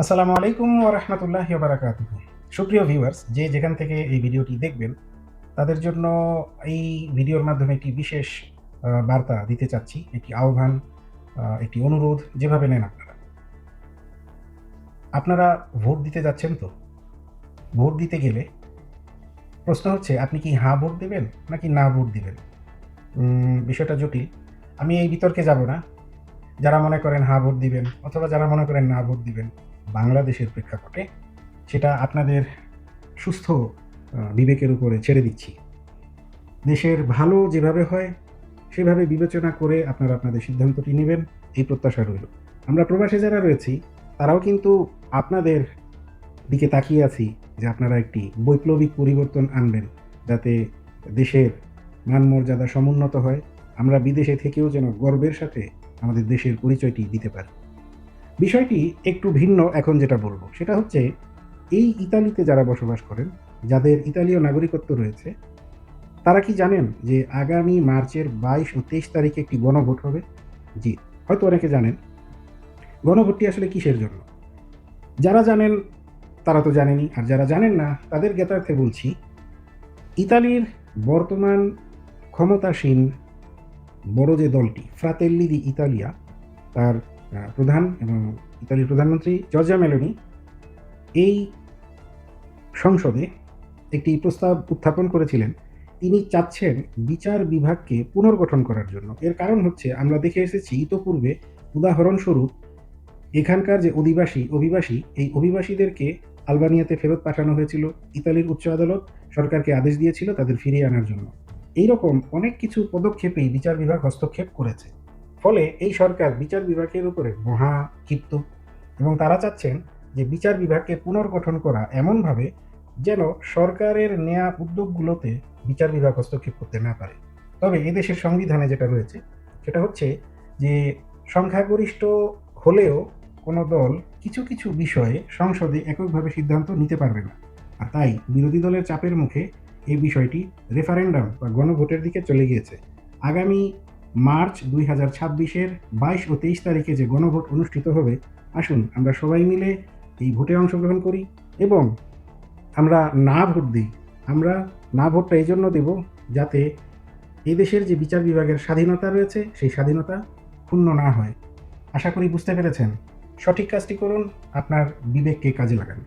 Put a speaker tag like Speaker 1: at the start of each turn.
Speaker 1: আসসালামু আলাইকুম ওয়া রাহমাতুল্লাহি ওয়া বারাকাতুহু। সুপ্রিয় ভিউয়ার্স, যে যেখান থেকে এই ভিডিওটি দেখবেন, তাদের জন্য এই ভিডিওর মাধ্যমে একটি বিশেষ বার্তা দিতে চাচ্ছি। একটি আহ্বান, একটি অনুরোধ, যেভাবে নেন আপনারা। আপনারা ভোট দিতে যাচ্ছেন তো? ভোট দিতে গেলে প্রশ্ন হচ্ছে, আপনি কি হ্যাঁ ভোট দেবেন নাকি না ভোট দিবেন? বিষয়টা জটিল। আমি এই বিতর্কে যাব না। যারা মনে করেন হ্যাঁ ভোট দিবেন অথবা যারা মনে করেন না ভোট দিবেন, বাংলাদেশের প্রেক্ষাপটে সেটা আপনাদের সুস্থ বিবেকের উপরে ছেড়ে দিচ্ছি। দেশের ভালো যেভাবে হয় সেভাবে বিবেচনা করে আপনারা আপনাদের সিদ্ধান্তটি নিবেন, এই প্রত্যাশা রইল। আমরা প্রবাসে যারা রয়েছি তারাও কিন্তু আপনাদের দিকে তাকিয়ে আছি যে আপনারা একটি বৈপ্লবিক পরিবর্তন আনবেন, যাতে দেশের মান মর্যাদা সমুন্নত হয়। আমরা বিদেশে থেকেও যেন গর্বের সাথে আমাদের দেশের পরিচয়টি দিতে পারি। বিষয়টি একটু ভিন্ন। এখন যেটা বলব সেটা হচ্ছে, এই ইতালিতে যারা বসবাস করেন, যাদের ইতালীয় নাগরিকত্ব রয়েছে, তারা কি জানেন যে আগামী মার্চের ২২ ও ২৩ তারিখে একটি গণভোট হবে? জি, হয়তো অনেকে জানেন। গণভোটটি আসলে কিসের জন্য? যারা জানেন তারা তো জানেনই, আর যারা জানেন না তাদের জ্ঞাতার্থে বলছি, ইতালির বর্তমান ক্ষমতাসীন বড় যে দলটি ফ্রাতেল্লি দি ইতালিয়া, তার প্রধান এবং ইতালির প্রধানমন্ত্রী জর্জিয়া মেলোনি এই সংসদে একটি প্রস্তাব উত্থাপন করেছিলেন। তিনি চাচ্ছেন বিচার বিভাগকে পুনর্গঠন করার জন্য। এর কারণ হচ্ছে, আমরা দেখে এসেছি ইতপূর্বে, উদাহরণস্বরূপ এখানকার যে অভিবাসী, এই অভিবাসীদেরকে আলবানিয়াতে ফেরত পাঠানো হয়েছিল। ইতালির উচ্চ আদালত সরকারকে আদেশ দিয়েছিল তাদের ফিরিয়ে আনার জন্য। এইরকম অনেক কিছু পদক্ষেপেই বিচার বিভাগ হস্তক্ষেপ করেছে। ফলে এই সরকার বিচার বিভাগের উপরে মহা ক্ষিপ্ত, এবং তারা চাচ্ছেন যে বিচার বিভাগকে পুনর্গঠন করা এমনভাবে যেন সরকারের নেয়া উদ্যোগগুলোতে বিচার বিভাগ হস্তক্ষেপ করতে না পারে। তবে এদেশের সংবিধানে যেটা রয়েছে সেটা হচ্ছে যে, সংখ্যাগরিষ্ঠ হলেও কোনো দল কিছু কিছু বিষয়ে সংসদে এককভাবে সিদ্ধান্ত নিতে পারবে না। আর তাই বিরোধী দলের চাপের মুখে এই বিষয়টি রেফারেন্ডাম বা গণভোটের দিকে চলে গিয়েছে। আগামী মার্চ ২০২৬-এর ২২ ও ২৩ তারিখে যে গণভোট অনুষ্ঠিত হবে, আসুন আমরা সবাই মিলে এই ভোটে অংশগ্রহণ করি এবং আমরা না ভোট দিই। আমরা না ভোটটা এইজন্য দেব, যাতে এদেশের যে বিচার বিভাগের স্বাধীনতা রয়েছে সেই স্বাধীনতা ক্ষুণ্ণ না হয়। আশা করি বুঝতে পেরেছেন। সঠিক কাজটি করুন, আপনার বিবেককে কাজে লাগান।